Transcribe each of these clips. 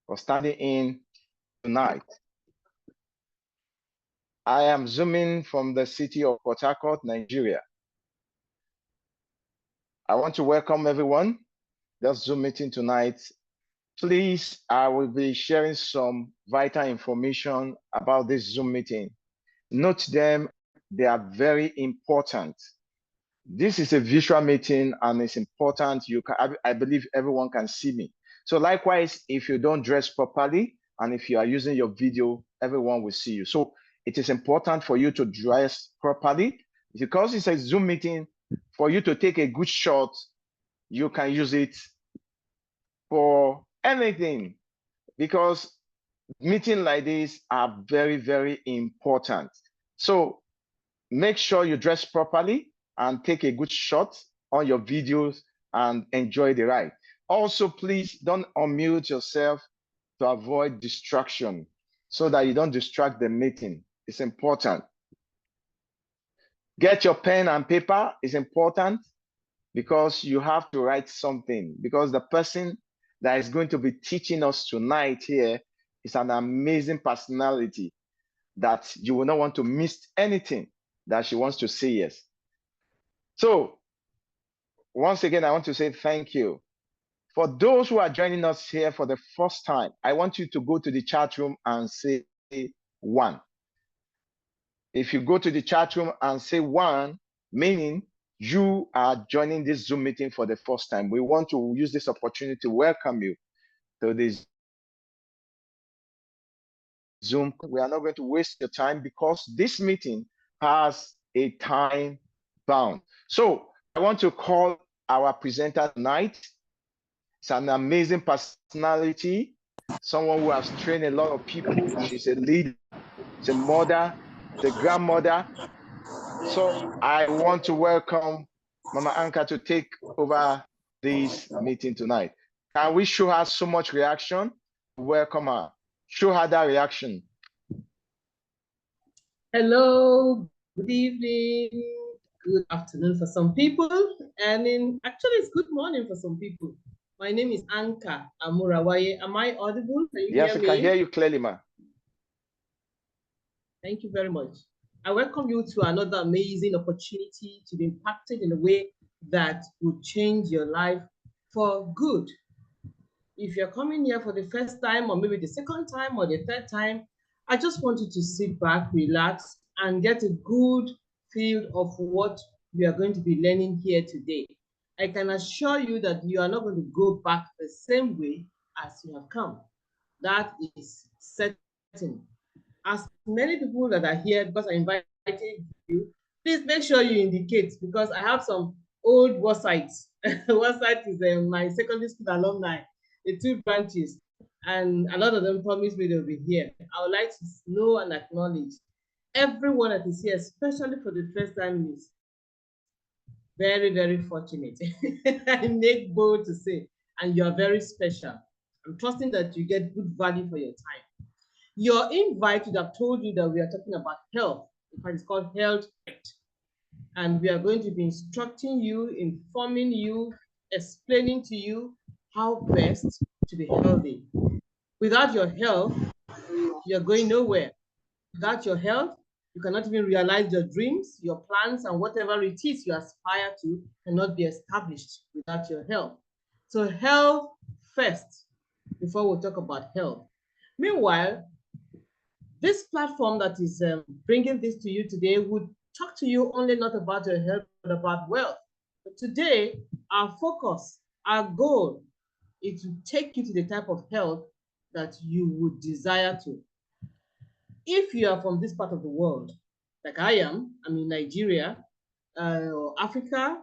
for standing in tonight. I am zooming from the city of Port Harcourt, Nigeria. I want to welcome everyone that's Zoom meeting tonight. Please, I will be sharing some vital information about this Zoom meeting. Note them, they are very important. This is a visual meeting and it's important. I believe everyone can see me. So likewise, if you don't dress properly and if you are using your video, everyone will see you. So it is important for you to dress properly because it's a Zoom meeting. For you to take a good shot, you can use it for anything because meetings like this are very, very important. So make sure you dress properly and take a good shot on your videos and enjoy the ride. Also, please don't unmute yourself to avoid distraction so that you don't distract the meeting. It's important. Get your pen and paper. It's important because you have to write something because the person that is going to be teaching us tonight here is an amazing personality that you will not want to miss anything that she wants to say. Yes. So once again, I want to say thank you. For those who are joining us here for the first time, I want you to go to the chat room and say 1. If you go to the chat room and say 1, meaning you are joining this Zoom meeting for the first time, we want to use this opportunity to welcome you to this Zoom. We are not going to waste your time because this meeting has a time bound. So I want to call our presenter tonight. It's an amazing personality, someone who has trained a lot of people. She's a leader, she's a mother, she's a grandmother. So I want to welcome Mama Anka to take over this meeting tonight. Can we show her so much reaction? Welcome her. Show her that reaction. Hello, good evening, good afternoon for some people, and actually it's good morning for some people. My name is Anka Amurawaiye. Am I audible? Can you yes, hear me? I can hear you clearly, ma. Thank you very much. I welcome you to another amazing opportunity to be impacted in a way that would change your life for good. If you're coming here for the first time, or maybe the second time, or the third time, I just want you to sit back, relax, and get a good feel of what we are going to be learning here today. I can assure you that you are not going to go back the same way as you have come. That is certain. As many people that are here, because I invited you, please make sure you indicate, because I have some old websites. Website is my secondary school alumni, the 2 branches, and a lot of them promised me they'll be here. I would like to know and acknowledge everyone that is here, especially for the first time, is very, very fortunate. I make bold to say, and you are very special. I'm trusting that you get good value for your time. Your invite would have told you that we are talking about health. In fact, it's called Health. And we are going to be instructing you, informing you, explaining to you how best to be healthy. Without your health, you're going nowhere. Without your health, you cannot even realize your dreams, your plans, and whatever it is you aspire to cannot be established without your health. So health first, before we talk about health. Meanwhile, this platform that is bringing this to you today would talk to you only not about your health, but about wealth. But today, our focus, our goal is to take you to the type of health that you would desire to. If you are from this part of the world, like I am, I'm in Nigeria or Africa,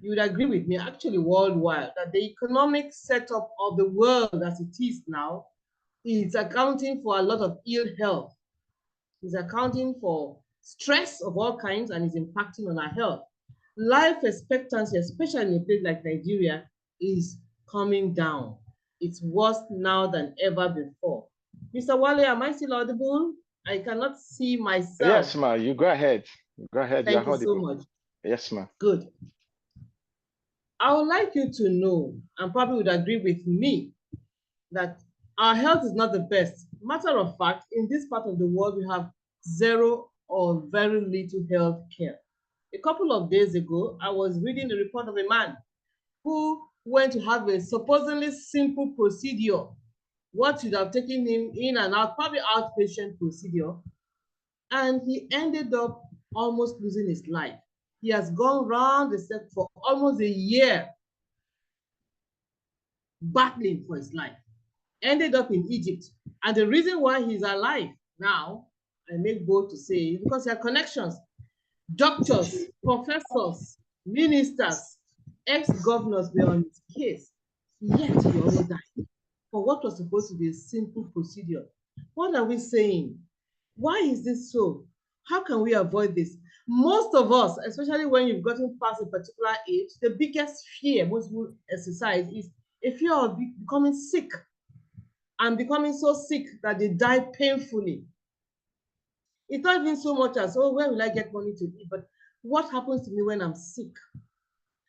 you would agree with me, actually worldwide, that the economic setup of the world as it is now is accounting for a lot of ill health. It's accounting for stress of all kinds and is impacting on our health. Life expectancy, especially in a place like Nigeria, is coming down. It's worse now than ever before. Mr. Wale, am I still audible? I cannot see myself. Yes, ma. You go ahead. Go ahead. Thank you so much. Yes, ma. Good. I would like you to know, and probably would agree with me, that our health is not the best. Matter of fact, in this part of the world, we have zero or very little health care. A couple of days ago, I was reading a report of a man who went to have a supposedly simple procedure. What should have taken him in and out, probably outpatient procedure, and he ended up almost losing his life. He has gone round the set for almost a year battling for his life. Ended up in Egypt. And the reason why he's alive now, I make bold to say, is because he had connections. Doctors, professors, ministers, ex-governors were on his case. Yet he almost died for what was supposed to be a simple procedure. What are we saying? Why is this so? How can we avoid this? Most of us, especially when you've gotten past a particular age, the biggest fear most people exercise is a fear of becoming sick, and becoming so sick that they die painfully. It's not even so much as, oh, where will I get money to eat? But what happens to me when I'm sick?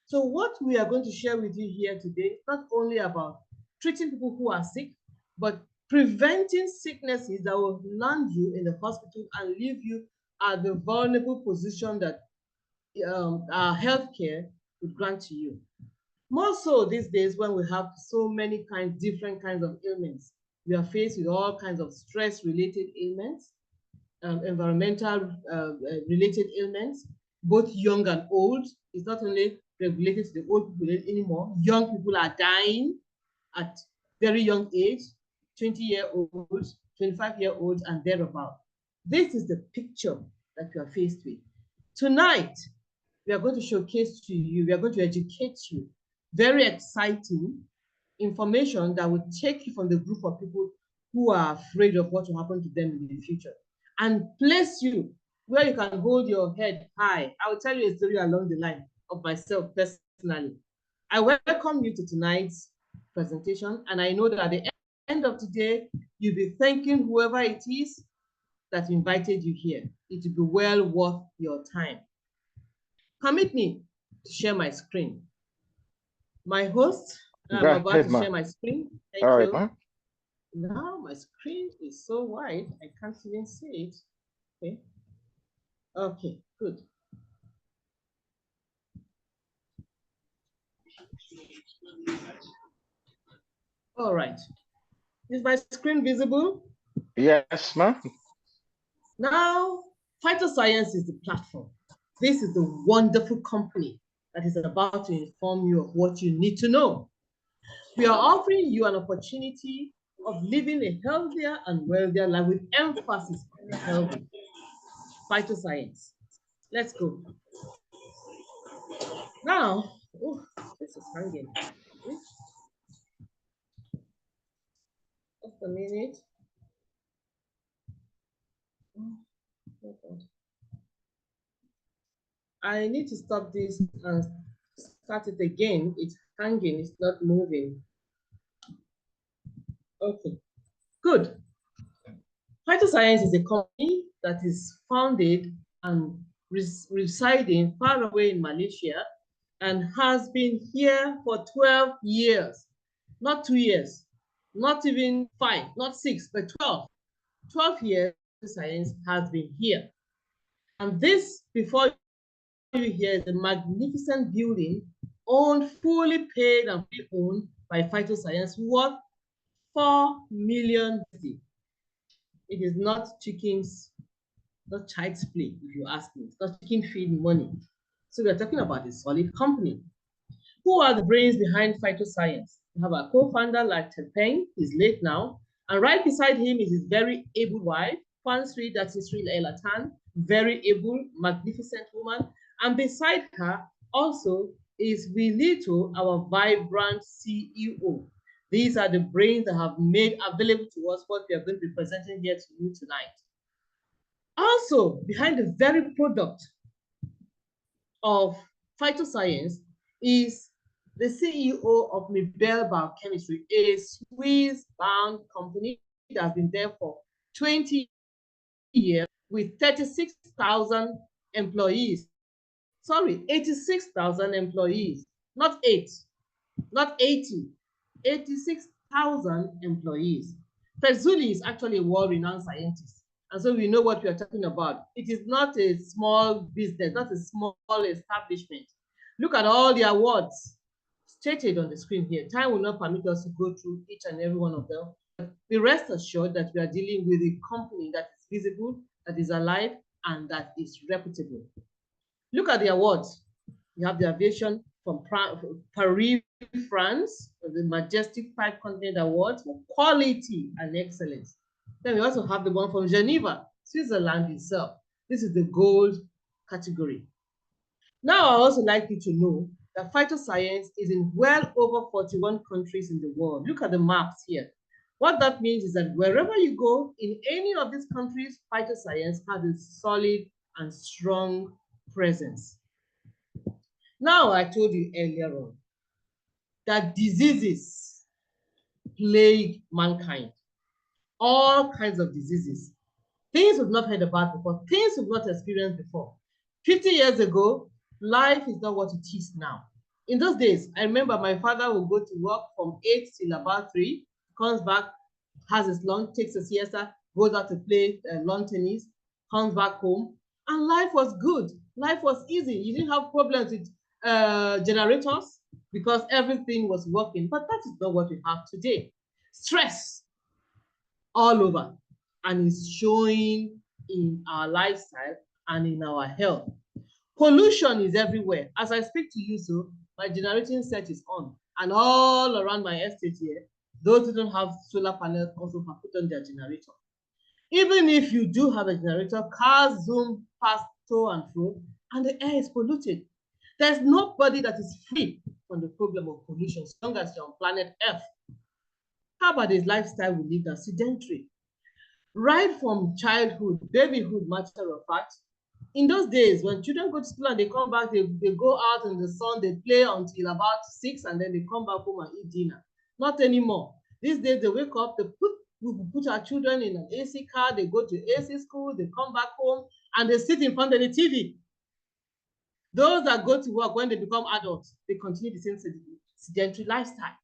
So what we are going to share with you here today is not only about treating people who are sick, but preventing sicknesses that will land you in the hospital and leave you at the vulnerable position that our healthcare would grant to you. More so these days when we have so many different kinds of ailments. We are faced with all kinds of stress-related ailments, environmental related ailments, both young and old. It's not only related to the old people anymore. Young people are dying at very young age, 20-year-olds, 25-year-olds, and thereabout. This is the picture that we are faced with. Tonight, we are going to showcase to you, we are going to educate you. Very exciting information that will take you from the group of people who are afraid of what will happen to them in the future and place you where you can hold your head high. I will tell you a story along the line of myself personally. I welcome you to tonight's presentation, and I know that at the end of today, you'll be thanking whoever it is that invited you here. It will be well worth your time. Permit me to share my screen. My host, I'm about to share my screen. Thank you. Right, now my screen is so wide, I can't even see it. Okay. Okay, good. All right. Is my screen visible? Yes, ma'am. Now, Phytoscience is the platform. This is the wonderful company that is about to inform you of what you need to know. We are offering you an opportunity of living a healthier and wealthier life with emphasis on healthy. Phytoscience. Let's go. Now, oh, this is hanging. Just a minute. I need to stop this and start it again. It's hanging, it's not moving. Okay, good. Phytoscience is a company that is founded and residing far away in Malaysia and has been here for 12 years. Not 2 years, not even 5, not 6, but 12. 12 years Phytoscience has been here. And this, before you hear, is a magnificent building owned, fully paid and fully owned by Phytoscience, worth 4 million. It is not chickens, not child's play, if you ask me. It's not chicken feed money. So we're talking about a solid company. Who are the brains behind Phytoscience? We have our co-founder, like Tepeng, he's late now. And right beside him is his very able wife, Sri, that's Sri Elatan, very able, magnificent woman. And beside her also is Wilito, our vibrant CEO. These are the brains that have made available to us what we are going to be presenting here to you tonight. Also, behind the very product of Phytoscience is the CEO of Mibel Biochemistry, a Swiss-bound company that has been there for 20 years with 36,000 employees. Sorry, 86,000 employees, not 8, not 80, 1,000 employees. Fezuli is actually a world-renowned scientist, and so we know what we are talking about. It is not a small business, not a small establishment. Look at all the awards stated on the screen here. Time will not permit us to go through each and every one of them. Be rest assured that we are dealing with a company that is visible, that is alive, and that is reputable. Look at the awards. You have the aviation from Paris, France, the Majestic 5-Continent Awards for quality and excellence. Then we also have the one from Geneva, Switzerland itself. This is the gold category. Now, I also like you to know that Phytoscience is in well over 41 countries in the world. Look at the maps here. What that means is that wherever you go in any of these countries, Phytoscience has a solid and strong presence. Now, I told you earlier on that diseases plague mankind. All kinds of diseases. Things we've not heard about before, things we've not experienced before. 50 years ago, life is not what it is now. In those days, I remember my father would go to work from 8 till about 3, comes back, has his lunch, takes a siesta, goes out to play lawn tennis, comes back home, and life was good. Life was easy. You didn't have problems with generators because everything was working. But that is not what we have today. Stress all over, and it's showing in our lifestyle and in our health. Pollution is everywhere. As I speak to you, so my generating set is on, and all around my estate here, those who don't have solar panels also have put on their generator. Even if you do have a generator, cars zoom past to and fro, and the air is polluted. There's nobody that is free from the problem of pollution as long as you're on planet Earth. How about this lifestyle we live as sedentary? Right from childhood, babyhood, matter of fact, in those days when children go to school and they come back, they go out in the sun, they play until about 6, and then they come back home and eat dinner. Not anymore. These days they wake up, we put our children in an AC car, they go to AC school, they come back home, and they sit in front of the TV. Those that go to work when they become adults, they continue the same sedentary lifestyle.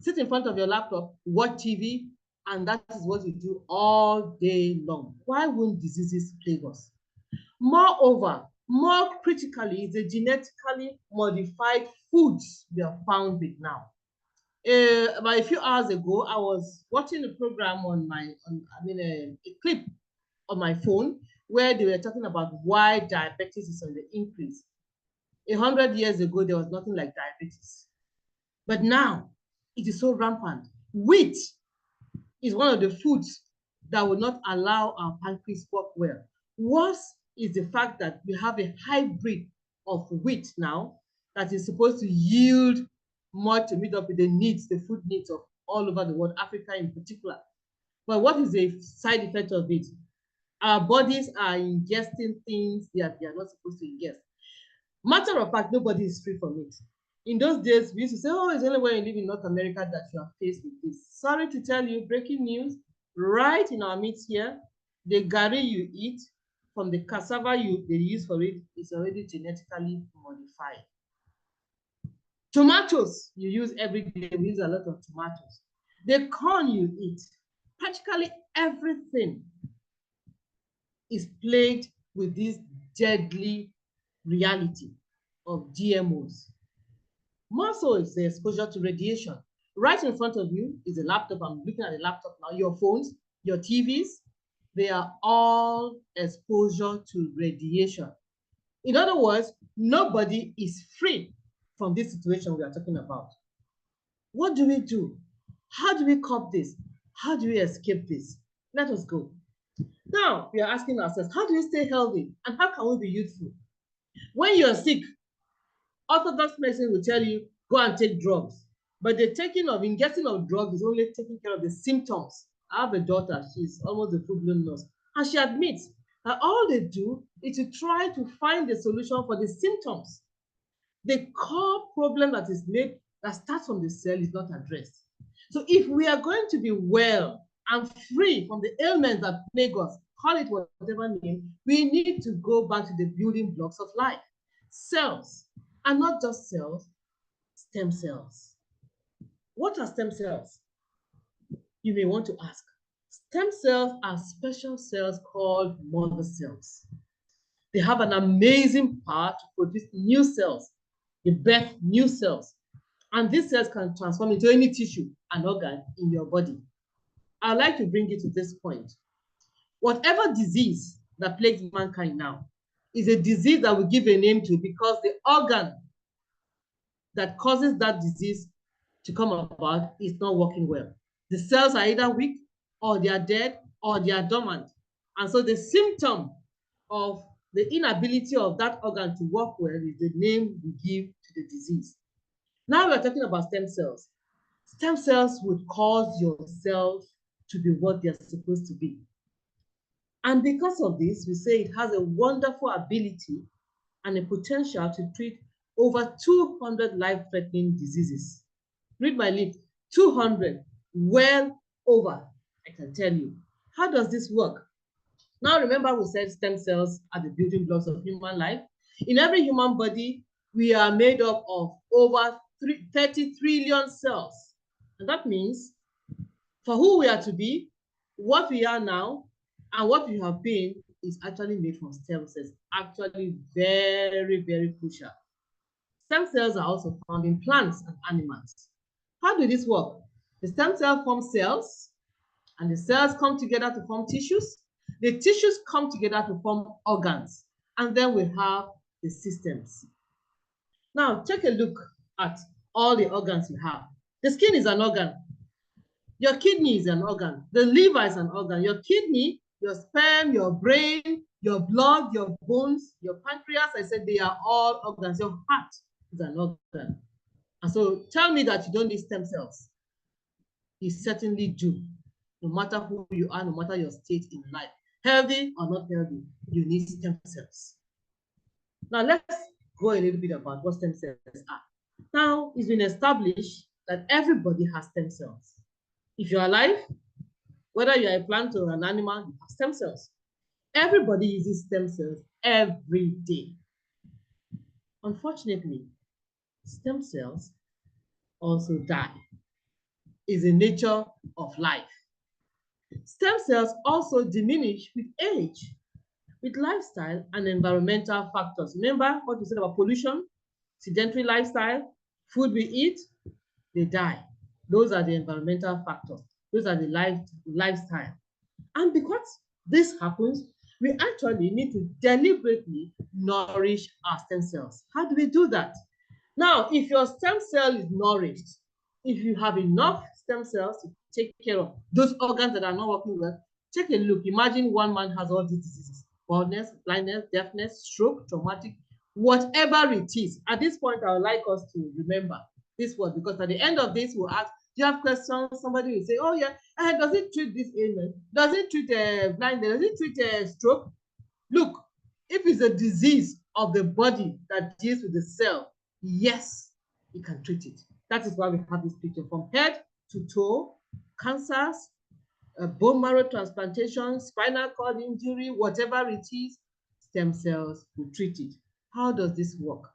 Sit in front of your laptop, watch TV, and that is what you do all day long. Why won't diseases plague us? Moreover, more critically, is the genetically modified foods we are found with now. About a few hours ago, I was watching a program on a clip on my phone where they were talking about why diabetes is on the increase. 100 years ago, there was nothing like diabetes. But now, it is so rampant. Wheat is one of the foods that will not allow our pancreas work well. Worse is the fact that we have a hybrid of wheat now that is supposed to yield more to meet up with the needs, the food needs of all over the world, Africa in particular. But what is the side effect of it? Our bodies are ingesting things that they are not supposed to ingest. Matter of fact, nobody is free from it. In those days, we used to say, oh, it's only when you live in North America that you are faced with this. Sorry to tell you, breaking news, right in our midst here, the gari you eat from the cassava they use for it is already genetically modified. Tomatoes you use every day, we use a lot of tomatoes. The corn you eat, practically everything is plagued with this deadly reality of GMOs. More so is the exposure to radiation. Right in front of you is a laptop. I'm looking at the laptop now. Your phones, your TVs, they are all exposure to radiation. In other words, nobody is free from this situation we are talking about. What do we do? How do we cope this? How do we escape this? Let us go. Now, we are asking ourselves, how do we stay healthy and how can we be youthful? When you're sick, orthodox medicine will tell you, go and take drugs. But the ingesting of drugs is only taking care of the symptoms. I have a daughter, she's almost a full-blown nurse, and she admits that all they do is to try to find the solution for the symptoms. The core problem that starts from the cell is not addressed. So if we are going to be well and free from the ailments that plague us, call it whatever name, we need to go back to the building blocks of life. Cells, and not just cells, stem cells. What are stem cells? You may want to ask, stem cells are special cells called mother cells. They have an amazing power to produce new cells, they birth new cells. And these cells can transform into any tissue and organ in your body. I'd like to bring you to this point. Whatever disease that plagues mankind now is a disease that we give a name to because the organ that causes that disease to come about is not working well. The cells are either weak, or they are dead, or they are dormant. And so the symptom of the inability of that organ to work well is the name we give to the disease. Now we're talking about stem cells. Stem cells would cause your cells to be what they're supposed to be. And because of this, we say it has a wonderful ability and a potential to treat over 200 life-threatening diseases. Read my lips, 200, well over, I can tell you. How does this work? Now remember we said stem cells are the building blocks of human life. In every human body, we are made up of over 30 trillion cells. And that means for who we are to be, what we are now, and what we have been is actually made from stem cells. Actually very, very crucial. Stem cells are also found in plants and animals. How do this work? The stem cell forms cells, and the cells come together to form tissues. The tissues come together to form organs, and then we have the systems. Now, take a look at all the organs you have. The skin is an organ. Your kidney is an organ. The liver is an organ. Your kidney, your sperm, your brain, your blood, your bones, your pancreas, I said they are all organs. Your heart is an organ. And so tell me that you don't need stem cells. You certainly do. No matter who you are, no matter your state in life, healthy or not healthy, you need stem cells. Now let's go a little bit about what stem cells are. Now it's been established that everybody has stem cells. If you're alive, whether you're a plant or an animal, you have stem cells. Everybody uses stem cells every day. Unfortunately, stem cells also die. It's the nature of life. Stem cells also diminish with age, with lifestyle and environmental factors. Remember what we said about pollution, sedentary lifestyle, food we eat, they die. Those are the environmental factors. Those are the lifestyle. And because this happens, we actually need to deliberately nourish our stem cells. How do we do that? Now, if your stem cell is nourished, if you have enough stem cells to take care of those organs that are not working well, take a look. Imagine one man has all these diseases: baldness, blindness, deafness, stroke, traumatic, whatever it is. At this point, I would like us to remember this word, because at the end of this, we'll ask, do you have questions? Somebody will say, oh yeah, does it treat this ailment? Does it treat blindness? Does it treat stroke? Look, if it's a disease of the body that deals with the cell, yes, it can treat it. That is why we have this picture from head to toe, cancers, bone marrow transplantation, spinal cord injury, whatever it is, stem cells will treat it. How does this work?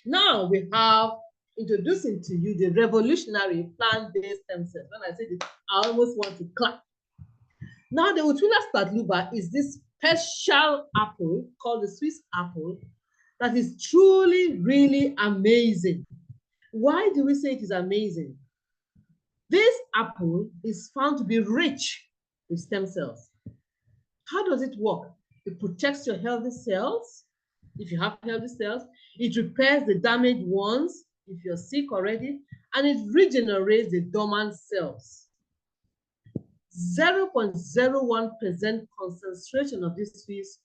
Now we have introducing to you the revolutionary plant-based stem cells. When I say this, I almost want to clap. Now the Utrula statluba is this special apple called the Swiss apple that is truly, really amazing. Why do we say it is amazing? This apple is found to be rich with stem cells. How does it work? It protects your healthy cells. If you have healthy cells, it repairs the damaged ones if you're sick already, and it regenerates the dormant cells. 0.01% concentration of this Swiss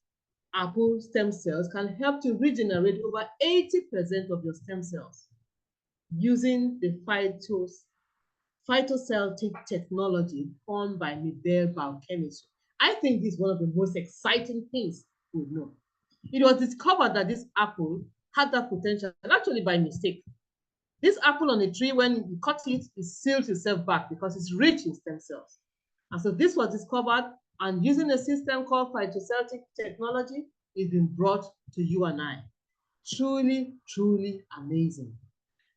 apple stem cells can help to regenerate over 80% of your stem cells using the Phytoscience technology formed by Nobel biochemistry. I think this is one of the most exciting things we know. It was discovered that this apple had that potential, actually by mistake. This apple on a tree, when you cut it, it seals itself back because it's rich in stem cells. And so this was discovered, and using a system called Phytoscience technology, it's been brought to you and I. Truly, truly amazing.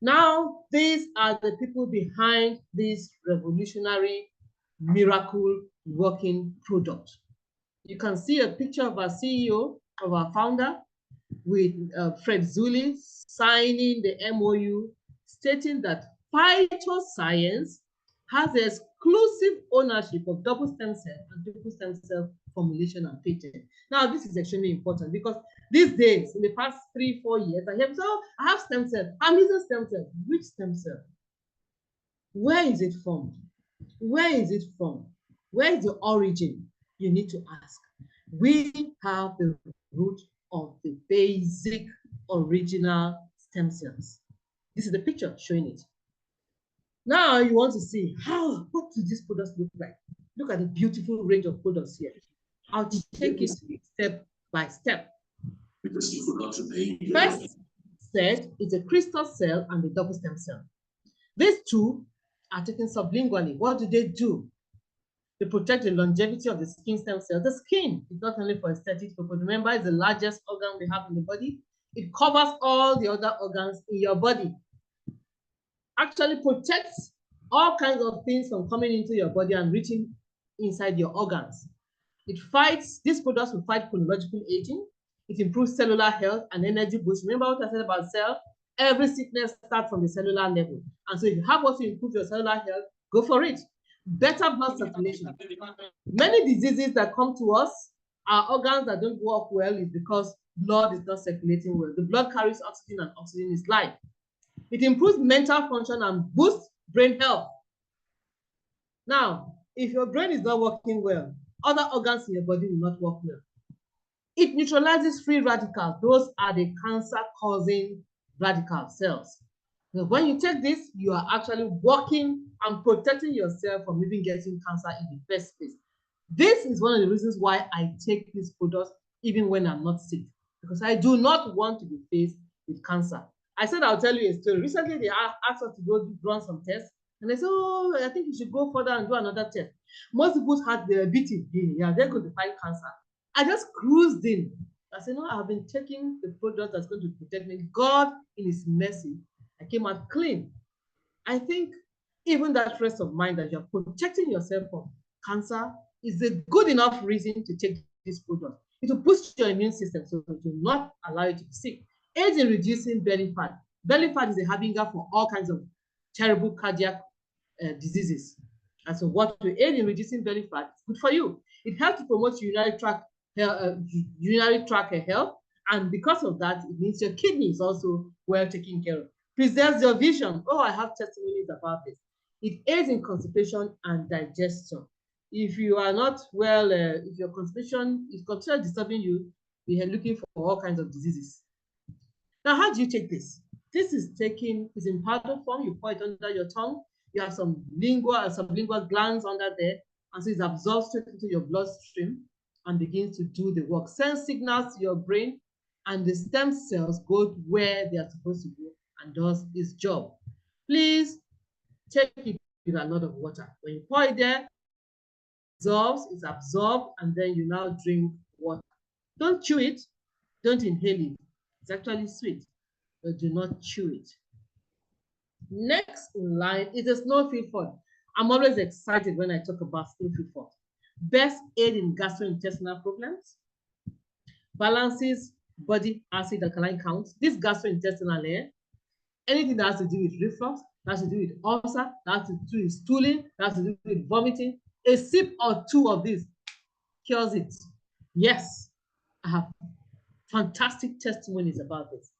Now, these are the people behind this revolutionary miracle working product. You can see a picture of our CEO, of our founder, with Fred Zuli signing the MOU stating that Phytoscience has exclusive ownership of double stem cell and triple stem cell formulation and patent. Now, this is extremely important because these days, in the past 3-4 years, I have, so I have stem cells. I'm using stem cells. Which stem cell? Where is it from? Where is it from? Where is the origin? You need to ask. We have the root of the basic original stem cells. This is the picture showing it. Now you want to see what do these products look like? Look at the beautiful range of products here. I'll take it step by step. Because you forgot to pay. First set is a crystal cell and a double stem cell. These two are taken sublingually. What do? They protect the longevity of the skin stem cell. The skin is not only for aesthetic purpose. Remember, it's the largest organ we have in the body. It covers all the other organs in your body. Actually protects all kinds of things from coming into your body and reaching inside your organs. It fights, these products will fight chronological aging. It improves cellular health and energy boost. Remember what I said about cell? Every sickness starts from the cellular level. And so if you have what to improve your cellular health, go for it. Better blood circulation. Many diseases that come to us, our organs that don't work well is because blood is not circulating well. The blood carries oxygen and oxygen is life. It improves mental function and boosts brain health. Now, if your brain is not working well, other organs in your body will not work well. It neutralizes free radicals. Those are the cancer-causing radical cells. So when you take this, you are actually working and protecting yourself from even getting cancer in the first place. This is one of the reasons why I take these products even when I'm not sick, because I do not want to be faced with cancer. I said I'll tell you a story. Recently, they asked us to go run some tests, and they said, oh, I think you should go further and do another test. Most people's heart, they're beating. Yeah, they're going to find cancer. I just cruised in. I said, no, I've been taking the product that's going to protect me. God, in His mercy, I came out clean. I think even that rest of mind that you're protecting yourself from cancer is a good enough reason to take this product. It will boost your immune system so it will not allow you to be sick. Aids in reducing belly fat. Belly fat is a harbinger for all kinds of terrible cardiac diseases. And so what will aid in reducing belly fat is good for you. It helps to promote urinary tract health. And because of that, it means your kidney is also well taken care of. Preserves your vision. Oh, I have testimonies about this. It aids in constipation and digestion. If you are not well, if your constipation is disturbing you, you are looking for all kinds of diseases. Now, how do you take this? This is in powder form. You pour it under your tongue. You have some sublingual glands under there, and so it's absorbed straight into your bloodstream and begins to do the work. Sends signals to your brain, and the stem cells go where they are supposed to go and does its job. Please take it with a lot of water. When you pour it there, it's absorbed, and then you now drink water. Don't chew it. Don't inhale it. It's actually sweet, but do not chew it. Next in line is a snow field fort. I'm always excited when I talk about snow field fort. Best aid in gastrointestinal problems, balances body acid alkaline counts. This gastrointestinal layer, anything that has to do with reflux, that has to do with ulcer, that has to do with stooling, that has to do with vomiting, a sip or two of this cures it. Yes, I have fantastic testimonies about this.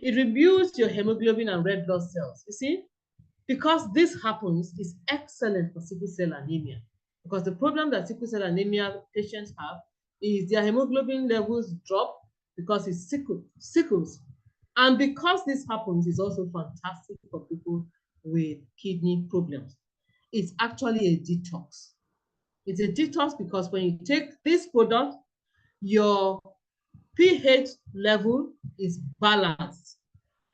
It rebuilds your hemoglobin and red blood cells. You see, because this happens, is excellent for sickle cell anemia. Because the problem that sickle cell anemia patients have is their hemoglobin levels drop because it's sickles. And because this happens, it's also fantastic for people with kidney problems. It's actually a detox. It's a detox because when you take this product, your pH level is balanced.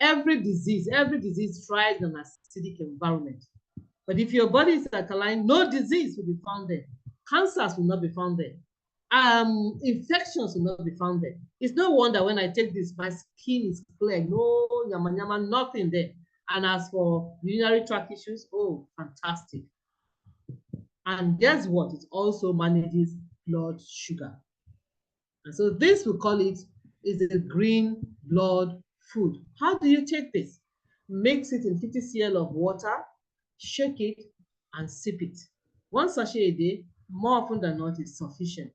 Every disease thrives in an acidic environment. But if your body is alkaline, no disease will be found there. Cancers will not be found there. Infections will not be found there. It's no wonder when I take this, my skin is clear, no yama yama, nothing there. And as for urinary tract issues, oh, fantastic. And guess what? It also manages blood sugar. And so this, we call it, is a green blood food. How do you take this? Mix it in 50 cl of water, shake it, and sip it. One sachet a day, more often than not, is sufficient.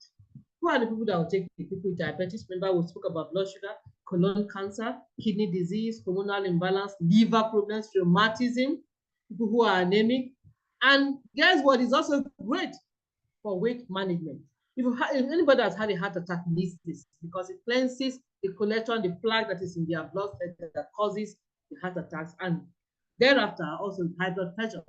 Who are the people that will take it? People with diabetes. Remember, we spoke about blood sugar, colon cancer, kidney disease, hormonal imbalance, liver problems, rheumatism, people who are anemic. And guess what? It's also great for weight management. If anybody has had a heart attack, needs this because it cleanses the cholesterol, the plaque that is in their blood that causes the heart attacks, and thereafter also high blood pressure.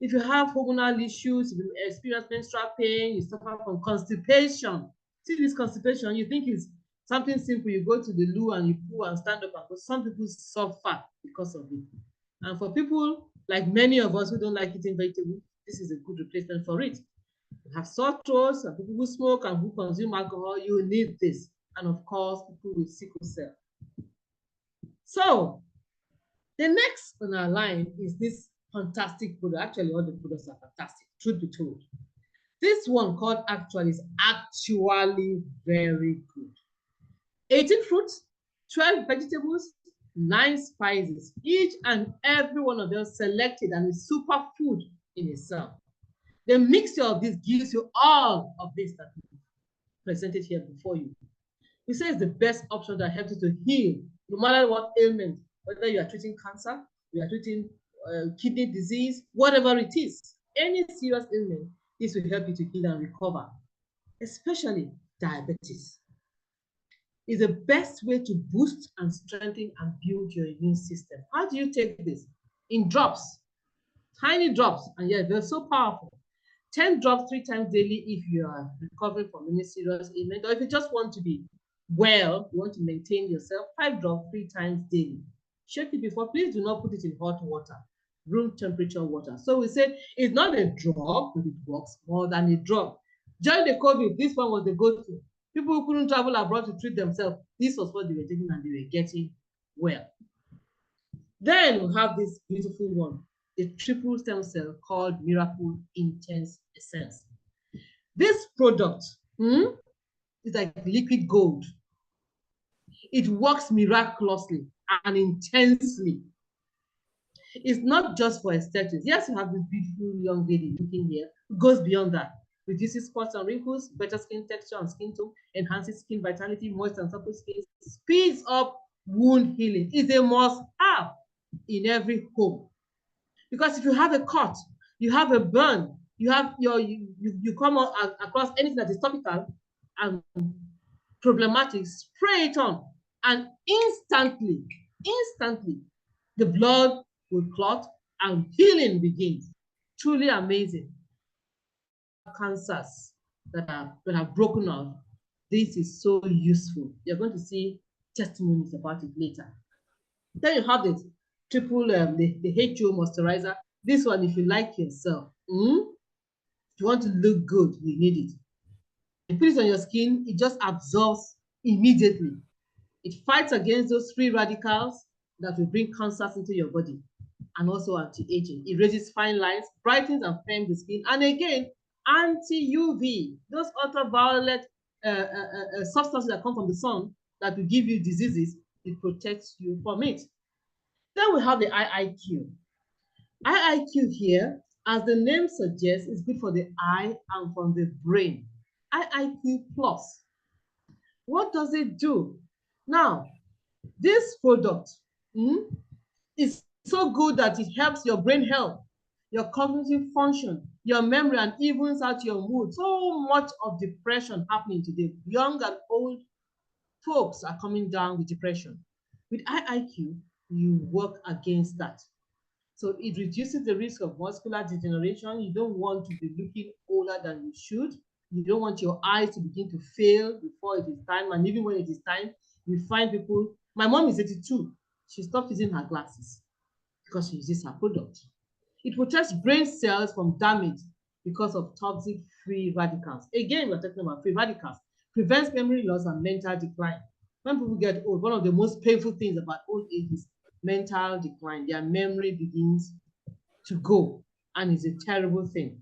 If you have hormonal issues, if you experience menstrual pain, you suffer from constipation. See this constipation, you think it's something simple. You go to the loo and you poo and stand up and go. Some people suffer because of it. And for people like many of us who don't like eating vegetables, this is a good replacement for it. You have sore throats and people who smoke and who consume alcohol, you need this. And of course, people with sickle cell. So the next on our line is this fantastic product. Actually, all the products are fantastic, truth be told. This one called Actually is actually very good. 18 fruits, 12 vegetables, 9 spices, each and every one of them selected and is super food in itself. The mixture of this gives you all of this that we presented here before you. We say it's the best option that helps you to heal, no matter what ailment, whether you are treating cancer, you are treating kidney disease, whatever it is, any serious ailment, this will help you to heal and recover, especially diabetes. Is the best way to boost and strengthen and build your immune system. How do you take this? In drops, tiny drops, and yet they're so powerful. 10 drops 3 times daily if you are recovering from any serious ailment, or if you just want to be well, you want to maintain yourself, 5 drops 3 times daily. Shake it before. Please do not put it in hot water, room temperature water. So we say it's not a drop, but it works more than a drop. During the COVID, this one was the go-to. People who couldn't travel abroad to treat themselves, this was what they were taking and they were getting well. Then we have this beautiful one, the triple stem cell called Miracle Intense Essence. This product is like liquid gold. It works miraculously and intensely. It's not just for aesthetics. Yes, you have this beautiful young lady looking here. It goes beyond that. Reduces spots and wrinkles, better skin texture and skin tone, enhances skin vitality, moist and supple skin, speeds up wound healing. It's a must-have in every home. Because if you have a cut, you have a burn, you have you come across anything that is topical and problematic, spray it on, and instantly, the blood will clot and healing begins. Truly amazing. Cancers that have broken out, this is so useful. You're going to see testimonies about it later. Then you have this triple the HO moisturizer. This one, if you like yourself, if you want to look good, you need it. You put it on your skin, it just absorbs immediately. It fights against those free radicals that will bring cancers into your body, and also anti-aging. It raises fine lines, brightens and firms the skin, and again, anti-UV, those ultraviolet substances that come from the sun that will give you diseases, it protects you from it. Then we have the IIQ. IIQ here, as the name suggests, is good for the eye and from the brain. IIQ Plus. What does it do? Now, this product is so good that it helps your brain health, your cognitive function, your memory, and evens out your mood. So much of depression happening today. Young and old folks are coming down with depression. With IIQ, you work against that. So it reduces the risk of muscular degeneration. You don't want to be looking older than you should. You don't want your eyes to begin to fail before it is time. And even when it is time, you find people. My mom is 82. She stopped using her glasses because she uses her product. It protects brain cells from damage because of toxic free radicals. Again, we're talking about free radicals. Prevents memory loss and mental decline. When people get old, one of the most painful things about old age is mental decline. Their memory begins to go, and it's a terrible thing.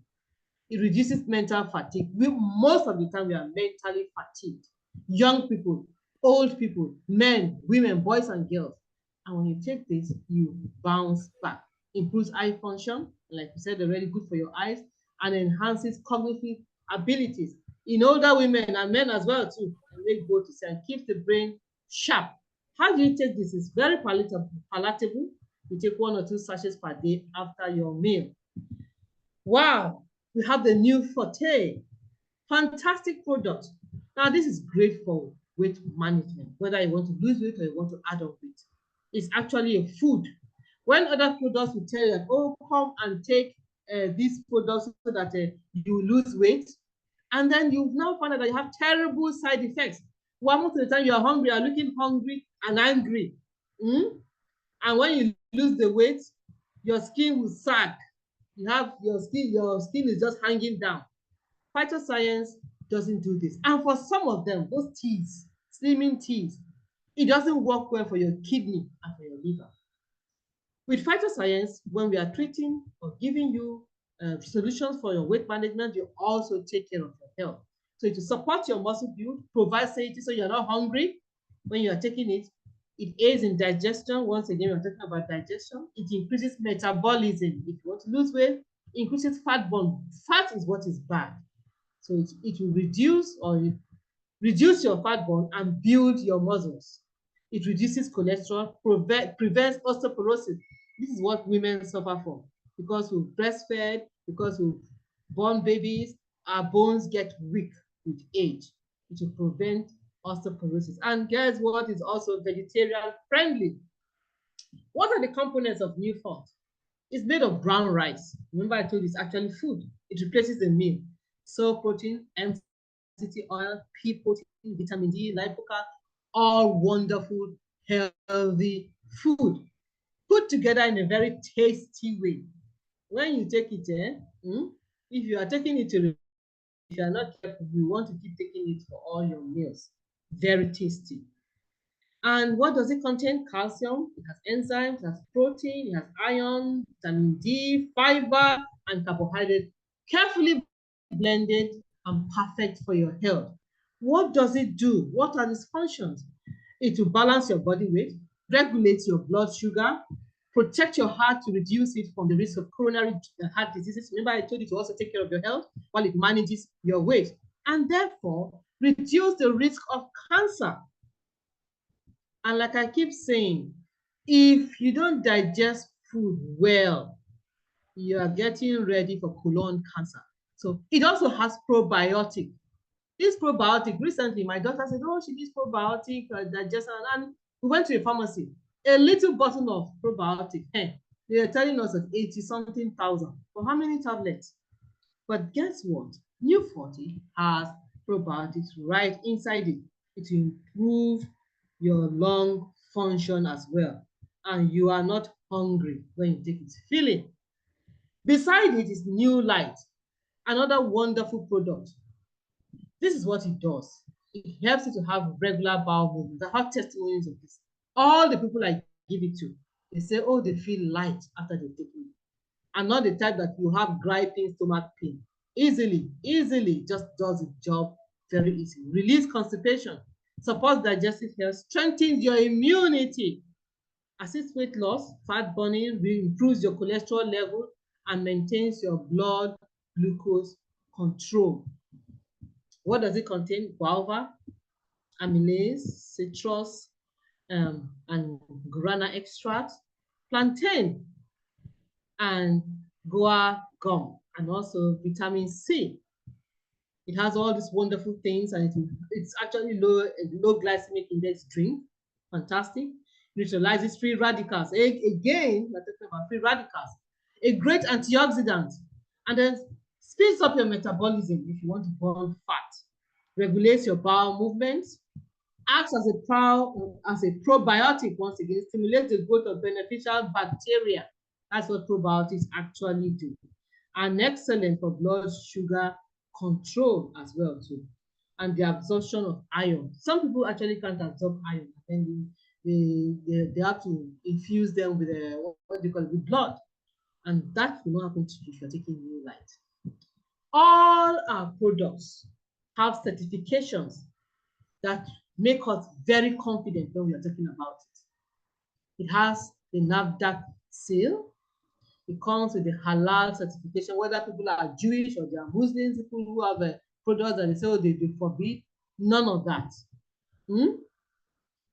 It reduces mental fatigue. Most of the time, we are mentally fatigued. Young people, old people, men, women, boys, and girls. And when you take this, you bounce back. Improves eye function, like you said already, good for your eyes, and enhances cognitive abilities in older women and men as well too. And they go to say and keeps the brain sharp. How do you take this? It's very palatable. You take 1 or 2 sachets per day after your meal. Wow, we have the new Forte. Fantastic product. Now, this is great for weight management, whether you want to lose weight or you want to add on weight. It's actually a food. When other products will tell you that, oh, come and take these products so that you lose weight, and then you now find out that you have terrible side effects. One most of the time you are hungry, you are looking hungry and angry. And when you lose the weight, your skin will sag. You have your skin is just hanging down. Phytoscience doesn't do this. And for some of them, those teas, slimming teas, it doesn't work well for your kidney and for your liver. With Phytoscience, when we are treating or giving you solutions for your weight management, you also take care of your health. So to support your muscle build, provide satiety so you're not hungry when you are taking it. It aids in digestion. Once again, we're talking about digestion. It increases metabolism. If you want to lose weight, it increases fat burn. Fat is what is bad. So it will reduce your fat burn and build your muscles. It reduces cholesterol, prevents osteoporosis. This is what women suffer from because we've breastfed, because we've born babies, our bones get weak with age. It will prevent osteoporosis. And guess what is also vegetarian friendly? What are the components of New Font? It's made of brown rice. Remember I told you it's actually food. It replaces the meal. Soy protein, MCT oil, pea protein, vitamin D, lipoca, all wonderful, healthy food put together in a very tasty way. When you take it, if you are taking it to, if you are not careful, you want to keep taking it for all your meals. Very tasty. And what does it contain? Calcium, it has enzymes, it has protein, it has iron, vitamin D, fiber, and carbohydrate, carefully blended and perfect for your health. What does it do? What are its functions? It will balance your body weight, regulate your blood sugar, protect your heart to reduce it from the risk of coronary heart diseases. Remember, I told you to also take care of your health while it manages your weight, and therefore reduce the risk of cancer. And like I keep saying, if you don't digest food well, you are getting ready for colon cancer. So it also has probiotic. This probiotic, recently my daughter said, oh, she needs probiotic digestion. And we went to a pharmacy, a little bottle of probiotic. They are telling us of 80-something thousand. For how many tablets? But guess what? New 40 has probiotics right inside it. It will improve your lung function as well. And you are not hungry when you take it. Feeling. Beside it is New Light, another wonderful product. This is what it does. It helps you to have regular bowel movements. I have testimonies of this. All the people I give it to, they say, oh, they feel light after they take it. And not the type that you have griping stomach pain. Easily, just does the job very easily. Release constipation, supports digestive health, strengthens your immunity, assists weight loss, fat burning, improves your cholesterol level, and maintains your blood glucose control. What does it contain? Guava, amylase, citrus, and guarana extract, plantain, and guar gum, and also vitamin C. It has all these wonderful things, and it's actually low glycemic index drink. Fantastic. Neutralizes free radicals. Again, we're talking about free radicals. A great antioxidant. And then speeds up your metabolism if you want to burn fat. Regulates your bowel movements. Acts as a probiotic, once again, stimulates the growth of beneficial bacteria. That's what probiotics actually do. And excellent for blood sugar control as well too. And the absorption of iron. Some people actually can't absorb iron, and they have to infuse them with what they call it, with blood. And that will not happen to you if you're taking New Light. All our products have certifications that make us very confident when we are talking about it. It has the NAFDAC seal. It comes with the halal certification, whether people are Jewish or they are Muslims, people who have a product and they say, oh, they forbid. None of that.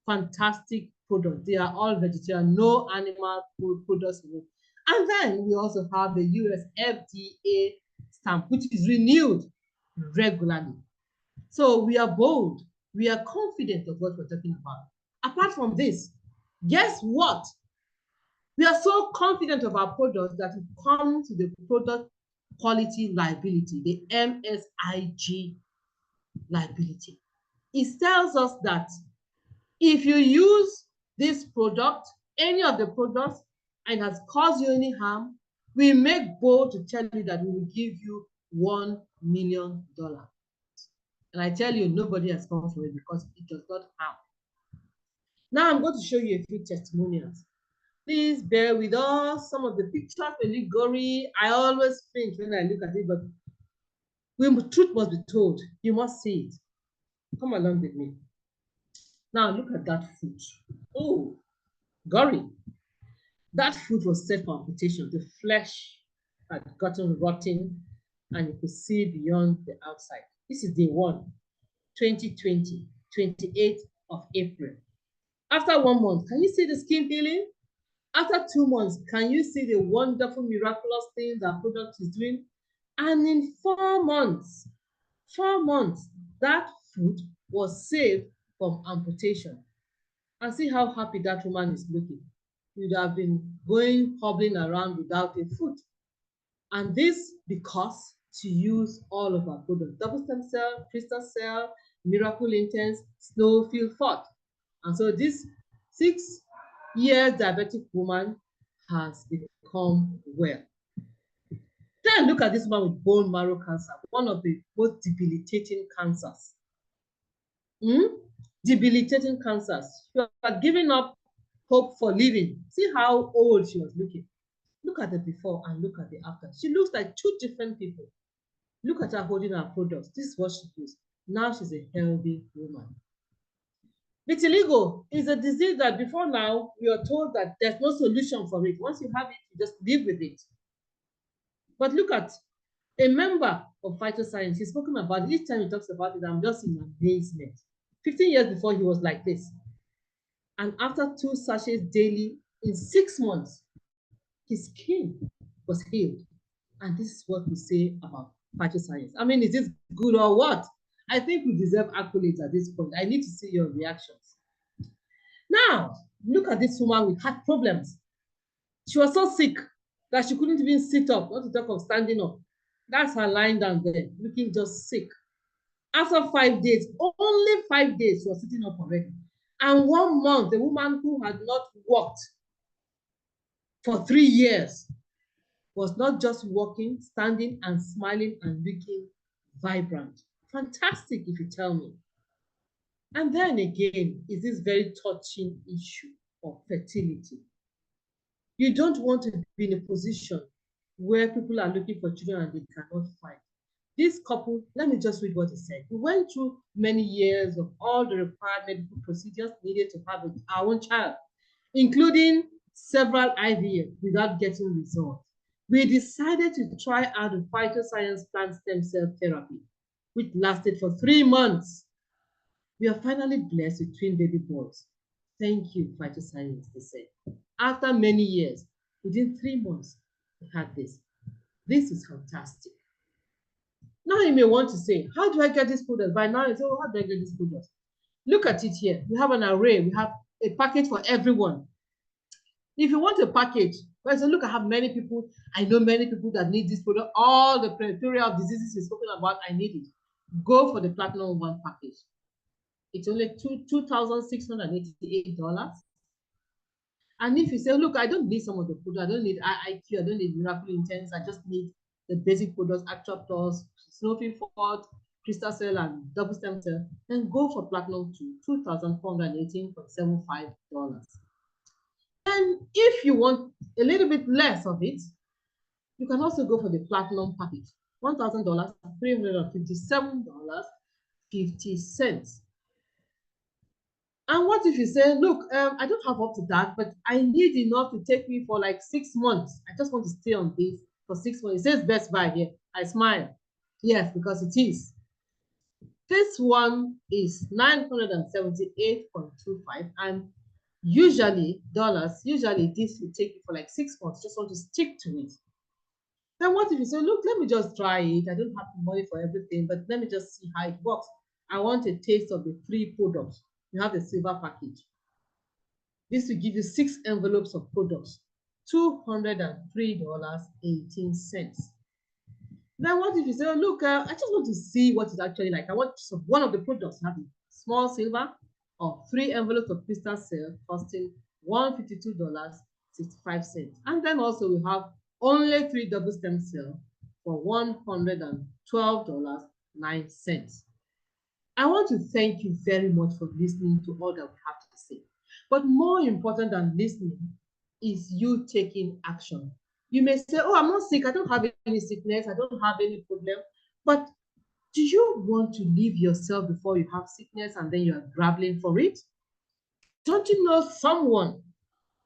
Fantastic products. They are all vegetarian, no animal food products in it. And then we also have the US FDA stamp, which is renewed regularly. So we are bold. We are confident of what we're talking about. Apart from this, guess what? We are so confident of our products that we come to the product quality liability, the MSIG liability. It tells us that if you use this product, any of the products, and has caused you any harm, we make bold to tell you that we will give you $1 million. And I tell you, nobody has come for it because it does not harm. Now I'm going to show you a few testimonials. Please bear with us. Some of the pictures are a little gory. I always think when I look at it, but the truth must be told. You must see it. Come along with me. Now look at that foot. Oh, gory. That foot was set for amputation. The flesh had gotten rotten and you could see beyond the outside. This is day 1, 2020, 28th of April. After 1 month, can you see the skin healing? After 2 months, can you see the wonderful, miraculous things our product is doing? And in 4 months, that foot was saved from amputation. And see how happy that woman is looking. You'd have been going hobbling around without a foot. And this because to use all of our products: double stem cell, crystal cell, miracle intense, snowfield fort. And so this 6-year diabetic woman has become well. Then look at this one with bone marrow cancer, one of the most debilitating cancers. Debilitating cancers. She had given up hope for living. See how old she was looking. Look at the before and look at the after. She looks like 2 different people. Look at her holding her products. This is what she used. Now she's a healthy woman. Vitiligo is a disease that before now, we are told that there's no solution for it. Once you have it, you just live with it. But look at a member of Phyto Science. He's spoken about it. Each time he talks about it, I'm just in amazement. 15 years before, he was like this. And after 2 sachets daily, in 6 months, his skin was healed. And this is what we say about Phyto Science. I mean, is this good or what? I think we deserve accolades at this point. I need to see your reactions. Now, look at this woman with heart problems. She was so sick that she couldn't even sit up, not to talk of standing up. That's her lying down there, looking just sick. After 5 days, only 5 days, she was sitting up already. And 1 month, the woman who had not walked for 3 years was not just walking, standing and smiling and looking vibrant. Fantastic, if you tell me. And then again, is this very touching issue of fertility. You don't want to be in a position where people are looking for children and they cannot find. This couple, let me just read what he said. We went through many years of all the required medical procedures needed to have our own child, including several IVF without getting results. We decided to try out the Phyto Science plant stem cell therapy, which lasted for 3 months. We are finally blessed with twin baby boys. Thank you, Phyto Science, they said. After many years, within 3 months, we had this. This is fantastic. Now you may want to say, how do I get this product? By now you say, oh, how do I get this product? Look at it here. We have an array. We have a package for everyone. If you want a package, well, so look, I have many people. I know many people that need this product. All the plethora of diseases you've spoken about, I need it. Go for the Platinum 1 package. It's only $2,688. And if you say, look, I don't need some of the products, I don't need IIQ, I don't need Miracle Intense, I just need the basic products, Actua Plus, Snowfield Fort, Crystal Cell, and Double Stem Cell, then go for Platinum 2, $2,418.75. And if you want a little bit less of it, you can also go for the Platinum package. $1,000, $357.50. And what if you say, look, I don't have up to that, but I need enough to take me for like 6 months. I just want to stay on this for 6 months. It says Best Buy here. I smile. Yes, because it is. This one is 978.25, and usually this will take you for like 6 months. Just want to stick to it. Then what if you say, look, let me just try it. I don't have the money for everything, but let me just see how it works. I want a taste of the 3 products. You have the silver package. This will give you 6 envelopes of products, $203.18. Then what if you say, oh, look, I just want to see what it's actually like. I want one of the products to have a small silver or 3 envelopes of crystal silver costing $152.65. And then also we have only 3 double stem cells for $112.09. I want to thank you very much for listening to all that we have to say. But more important than listening is you taking action. You may say, oh, I'm not sick. I don't have any sickness. I don't have any problem. But do you want to leave yourself before you have sickness and then you are grappling for it? Don't you know someone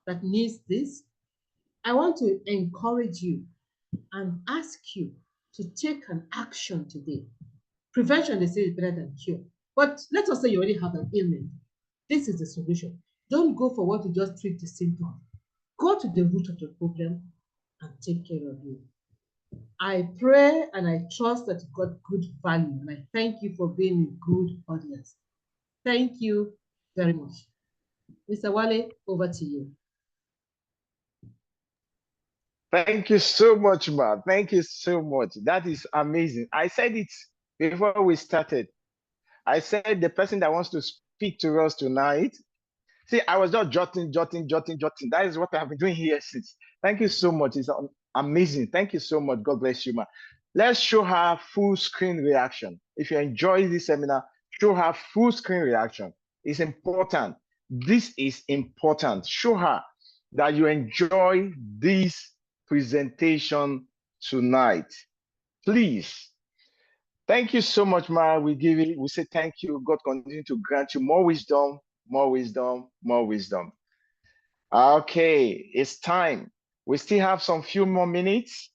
that needs this? I want to encourage you and ask you to take an action today. Prevention, they say, is better than cure. But let us say you already have an ailment. This is the solution. Don't go for what to just treat the symptom. Go to the root of the problem and take care of you. I pray and I trust that you got good value, and I thank you for being a good audience. Thank you very much. Mr. Wale, over to you. Thank you so much, Ma. Thank you so much. That is amazing. I said it before we started. I said the person that wants to speak to us tonight. See, I was just jotting. That is what I've been doing here since. Thank you so much. It's amazing. Thank you so much. God bless you, Ma. Let's show her full screen reaction. If you enjoy this seminar, show her full screen reaction. It's important. This is important. Show her that you enjoy this presentation tonight. Please. Thank you so much, Ma. We say thank you. God continue to grant you more wisdom, more wisdom, more wisdom. Okay, it's time. We still have some few more minutes.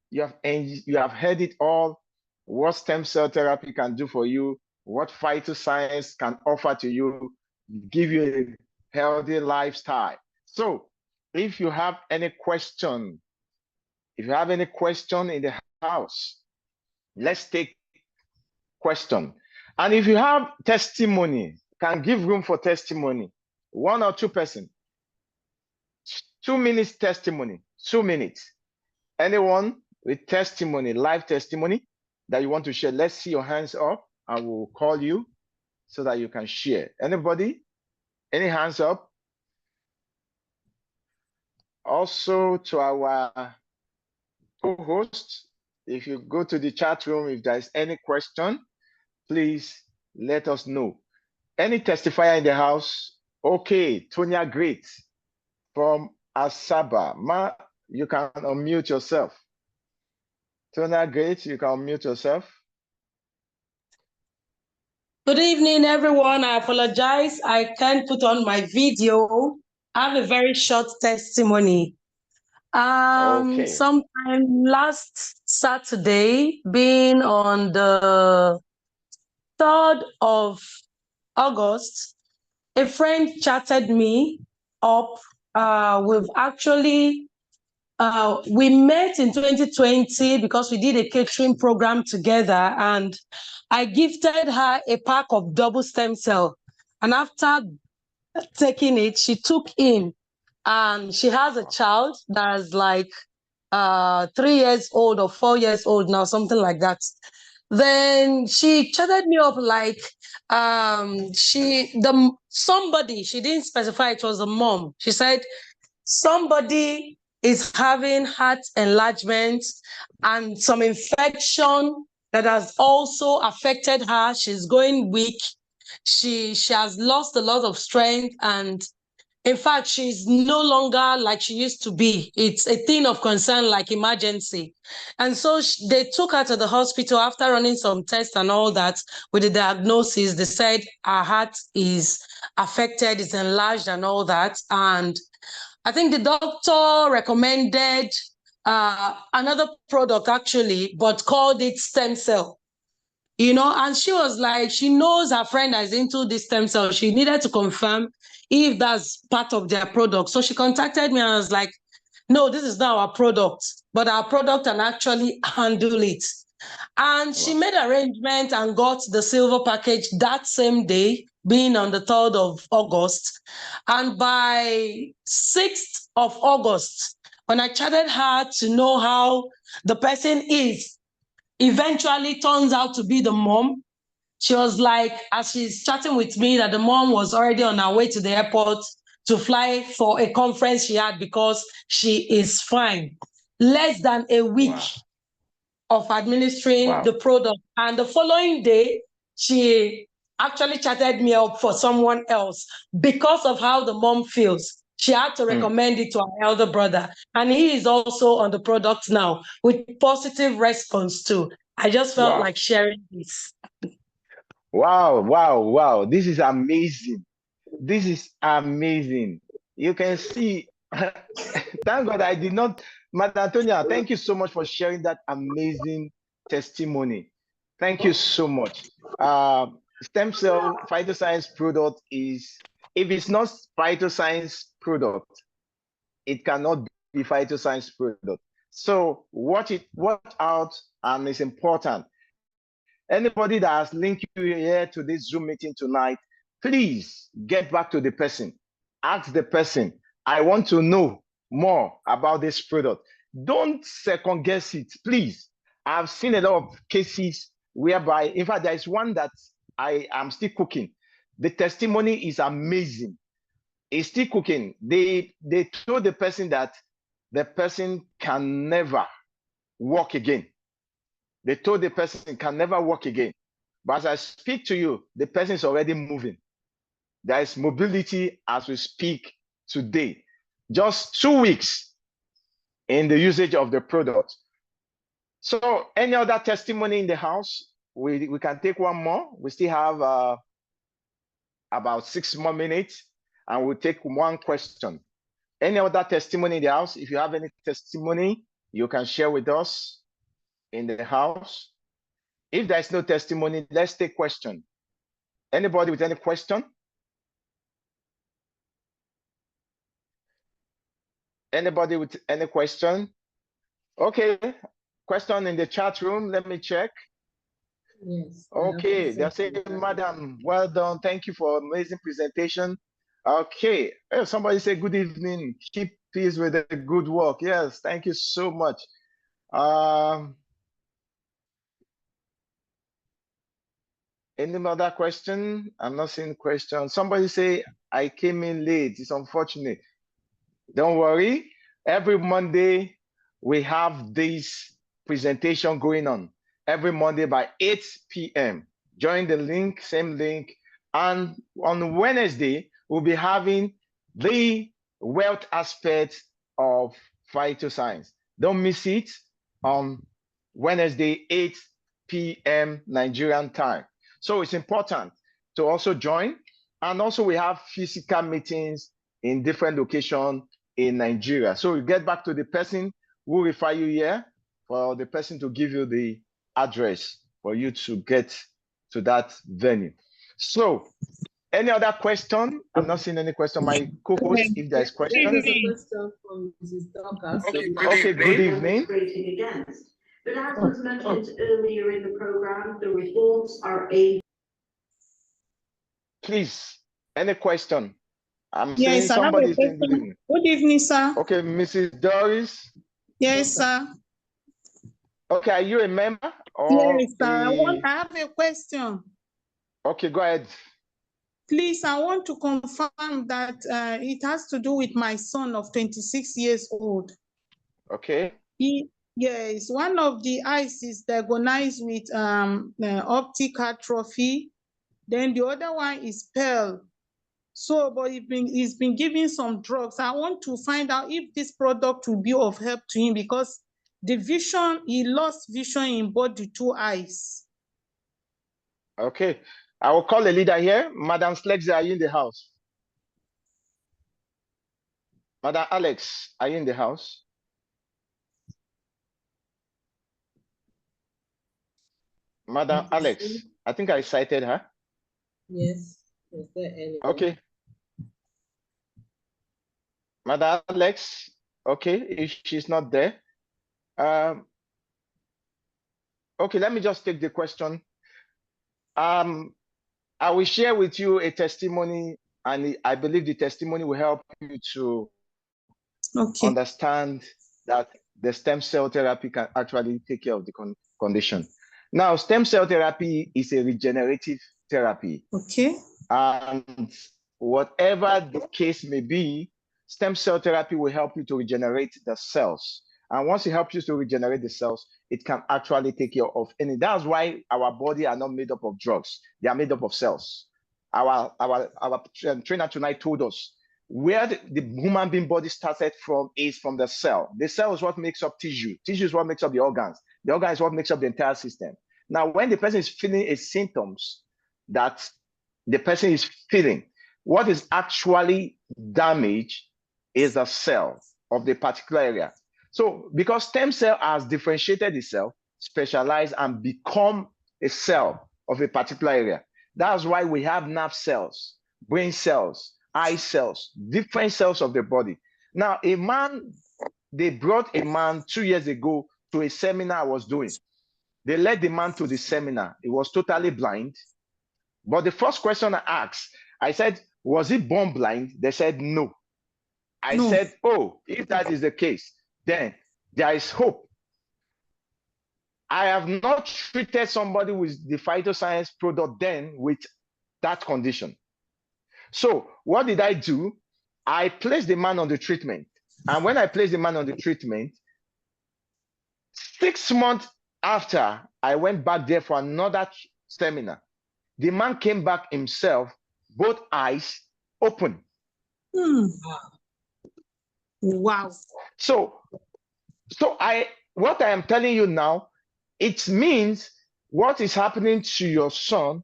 You have heard it all. What stem cell therapy can do for you, what Phytoscience can offer to you, give you a healthy lifestyle. So if you have any question, in the house, let's take question. And if you have testimony, can give room for testimony, 1 or 2 person, 2 minutes testimony, 2 minutes. Anyone with testimony, live testimony that you want to share, let's see your hands up and we'll call you so that you can share. Anybody? Any hands up? Also to our co-host, if you go to the chat room, if there's any question, please let us know. Any testifier in the house? Okay, Tonya Great from Asaba. Ma, you can unmute yourself. Tonya Great, you can unmute yourself. Good evening, everyone. I apologize. I can't put on my video. I have a very short testimony. Okay. Sometime last Saturday, being on the 3rd of August, a friend chatted me up. We've actually, we met in 2020 because we did a catering program together, and I gifted her a pack of double stem cell. And after taking it, she took in, and she has a child that's like 3 years old or 4 years old now, something like that. Then she chatted me up like somebody, she didn't specify it was a mom. She said somebody is having heart enlargement and some infection that has also affected her. She's going weak. She has lost a lot of strength, and In fact, she's no longer like she used to be. It's a thing of concern, like emergency. And so they took her to the hospital after running some tests and all that. With the diagnosis, they said her heart is affected, is enlarged and all that. And I think the doctor recommended another product actually, but called it stem cell. You know, and she was like, she knows her friend is into this stem cell. She needed to confirm if that's part of their product. So she contacted me and I was like, no, this is not our product, but our product can actually handle it. And she made arrangement and got the silver package that same day, being on the 3rd of August. And by 6th of August, when I chatted her to know how the person is, eventually turns out to be the mom. She was like, as she's chatting with me, that the mom was already on her way to the airport to fly for a conference she had because she is fine. Less than a week of administering the product. And the following day, she actually chatted me up for someone else because of how the mom feels. She had to recommend it to her elder brother. And he is also on the product now with positive response too. I just felt like sharing this. Wow. This is amazing. This is amazing. You can see, thank God I did not, Madam Antonia, thank you so much for sharing that amazing testimony. Thank you so much. Stem cell phytoscience product is, if it's not phytoscience product, it cannot be phytoscience product. So watch out, and it's important. Anybody that has linked you here to this Zoom meeting tonight, please get back to the person. Ask the person, I want to know more about this product. Don't second guess it, please. I've seen a lot of cases whereby, in fact, there is one that I am still cooking. The testimony is amazing. It's still cooking. They told the person that the person can never walk again. They told the person can never walk again. But as I speak to you, the person is already moving. There is mobility as we speak today. Just 2 weeks in the usage of the product. So any other testimony in the house? We can take one more. We still have about 6 more minutes, and we'll take one question. Any other testimony in the house? If you have any testimony, you can share with us in the house. If there's no testimony, let's take question. Anybody with any question? Anybody with any question? Okay, question in the chat room. Let me check. Yes. Okay, they're saying, Madam, well done. Thank you for amazing presentation. Okay, somebody say good evening. Keep peace with the good work. Yes, thank you so much. Any other question? I'm not seeing question. Somebody say, I came in late. It's unfortunate. Don't worry. Every Monday, we have this presentation going on. Every Monday by 8 p.m. Join the link, same link. And on Wednesday, we'll be having the wealth aspect of Phytoscience. Don't miss it on Wednesday, 8 p.m. Nigerian time. So it's important to also join. And also we have physical meetings in different locations in Nigeria. So you get back to the person who refer you here, for the person to give you the address for you to get to that venue. So any other question? I'm not seeing any question. My co-host, if there's question. There's a question from Mrs. Dorcas. Okay, good evening. But as was mentioned earlier in the program, the reforms are aimed. Please, any question? I'm Yes, saying somebody saying good evening. Good evening, sir. Okay, Mrs. Doris. Yes, sir. Okay, are you a member? Or yes, sir. I have a question. Okay, go ahead. Please, I want to confirm that it has to do with my son of 26 years old. Okay. Yes, one of the eyes is diagnosed with optic atrophy. Then the other one is pale. So, but he's been giving some drugs. I want to find out if this product will be of help to him, because the vision, he lost vision in both the two eyes. Okay. I will call a leader here. Madam Slex, are you in the house? Madam Alex, are you in the house? Madam Alex, I think I cited her. Yes. Is there any? Okay. Madam Alex, okay, if she's not there. Okay, let me just take the question. I will share with you a testimony, and I believe the testimony will help you to understand that the stem cell therapy can actually take care of the condition. Now, stem cell therapy is a regenerative therapy. Okay. And whatever the case may be, stem cell therapy will help you to regenerate the cells. And once it helps you to regenerate the cells, it can actually take care of any. That's why our body are not made up of drugs. They are made up of cells. Our trainer tonight told us where the human being body started from is from the cell. The cell is what makes up tissue. Tissue is what makes up the organs. The organ is what makes up the entire system. Now, when the person is feeling a symptoms that the person is feeling, what is actually damaged is the cell of the particular area. So because stem cell has differentiated itself, specialized, and become a cell of a particular area. That's why we have nerve cells, brain cells, eye cells, different cells of the body. Now, they brought a man 2 years ago to a seminar I was doing. They led the man to the seminar. He was totally blind. But the first question I asked, I said, was he born blind? They said, no. I said, oh, if that is the case, then there is hope. I have not treated somebody with the Phytoscience product then with that condition. So what did I do? I placed the man on the treatment. And when I placed the man on the treatment, 6 months after, I went back there for another seminar. The man came back himself, both eyes open. Wow. So what I am telling you now, it means what is happening to your son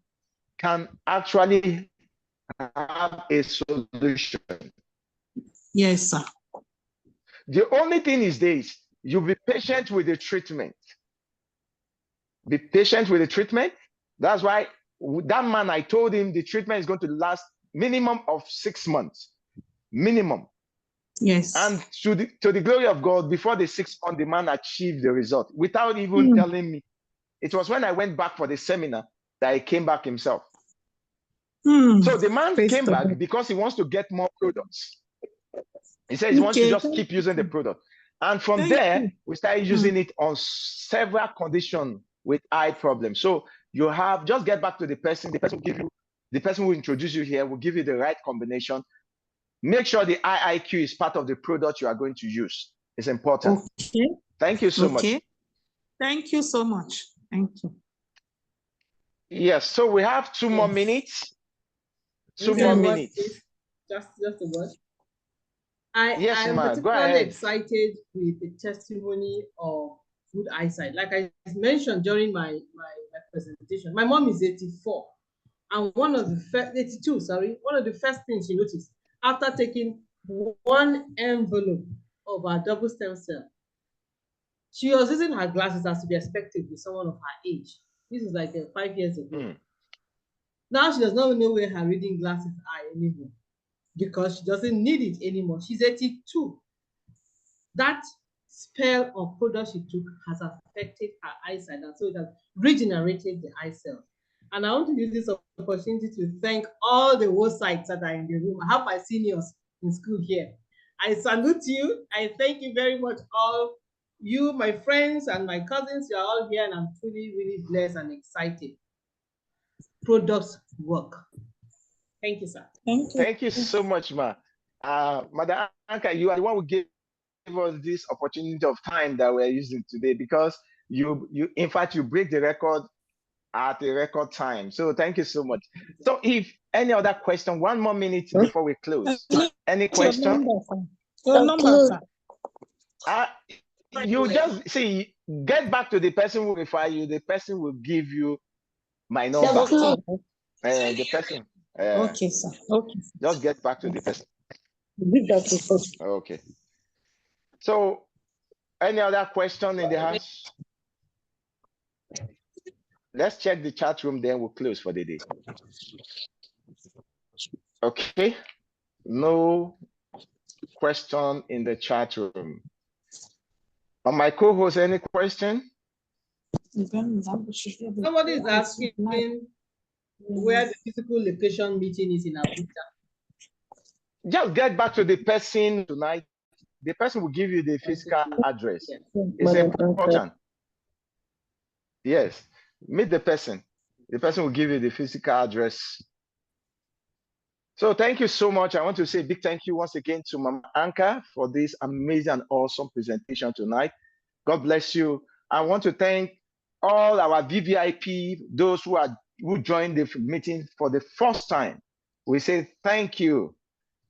can actually have a solution. Yes, sir. The only thing is this: you be patient with the treatment. Be patient with the treatment. That's why that man, I told him the treatment is going to last minimum of 6 months. Minimum. Yes. And to the glory of God, before the 6 months, the man achieved the result without even telling me. It was when I went back for the seminar that he came back himself. So the man came back because he wants to get more products. He said he wants to just keep using the product. And from there, we started using it on several conditions with eye problems. So you have, just get back to the person will give you, the person who introduce you here will give you the right combination. Make sure the IIQ is part of the product you are going to use. It's important. Okay. Thank you so much. Thank you so much. Thank you. Yes, so we have 2 more minutes. 2 more minutes. Just a word. Yes, I'm ma'am. Go particularly ahead. excited with the testimony of good eyesight. Like I mentioned during my presentation, my mom is 84. And one of the first, 82, sorry, one of the first things she noticed after taking one envelope of our double stem cell, she was using her glasses as to be expected with someone of her age. This is like 5 years ago. Now she does not know where her reading glasses are anymore because she doesn't need it anymore. She's 82. That spell of product she took has affected her eyesight, and so it has regenerated the eye cells. And I want to use this opportunity to thank all the websites that are in the room. I have my seniors in school here. I salute you. I thank you very much, all you, my friends and my cousins. You are all here, and I'm truly, really blessed and excited. Products work. Thank you, sir. Thank you. Thank you so much, ma. Madam Anka, you are the one who gave us this opportunity of time that we're using today, because you in fact, you break the record at a record time. So thank you so much. So if any other question, 1 more minute before we close. Any question? Your number, sir. You just see, get back to the person who refer you. The person will give you my number. The person. Okay, sir. Okay. Just get back to the person. Okay. So, any other question in the house? Let's check the chat room, then we'll close for the day. Okay. No question in the chat room. On my co-host, any question? Somebody is asking where the physical location meeting is in Abuja. Just get back to the person tonight. The person will give you the physical address. It's important. Yes, meet the person. The person will give you the physical address. So thank you so much. I want to say a big thank you once again to Mama Anka for this amazing and awesome presentation tonight. God bless you. I want to thank all our VVIP, those who joined the meeting for the first time. We say thank you.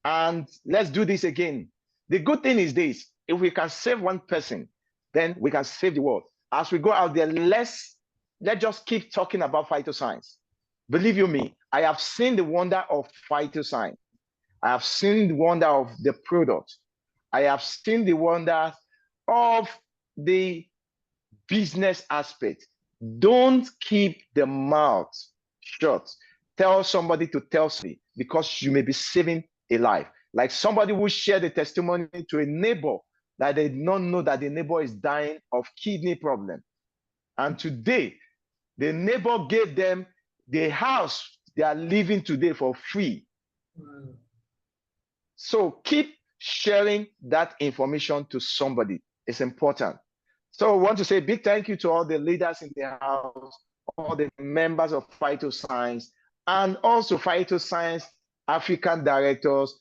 And let's do this again. The good thing is this: if we can save one person, then we can save the world. As we go out there, let's just keep talking about phytoscience. Believe you me, I have seen the wonder of phytoscience. I have seen the wonder of the product. I have seen the wonder of the business aspect. Don't keep the mouth shut. Tell somebody to tell somebody, because you may be saving a life. Like somebody who shared a testimony to a neighbor that they did not know that the neighbor is dying of kidney problem. And today, the neighbor gave them the house they are living today for free. So keep sharing that information to somebody. It's important. So I want to say a big thank you to all the leaders in the house, all the members of Phytoscience, and also Phytoscience African directors,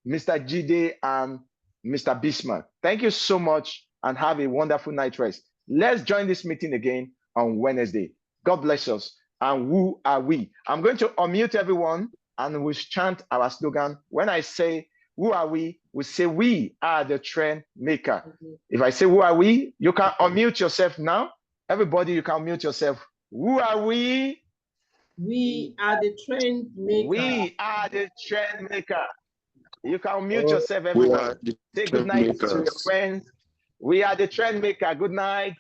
Mr. Jide and Mr. Bismarck. Thank you so much and have a wonderful night rest. Let's join this meeting again on Wednesday. God bless us. And who are we? I'm going to unmute everyone and we'll chant our slogan. When I say, who are we? We say, we are the trend maker. If I say, who are we? You can unmute yourself now. Everybody, you can unmute yourself. Who are we? We are the trend maker. We are the trend maker. You can unmute yourself, everyone. Say good night to your friends. We are the trend maker. Good night.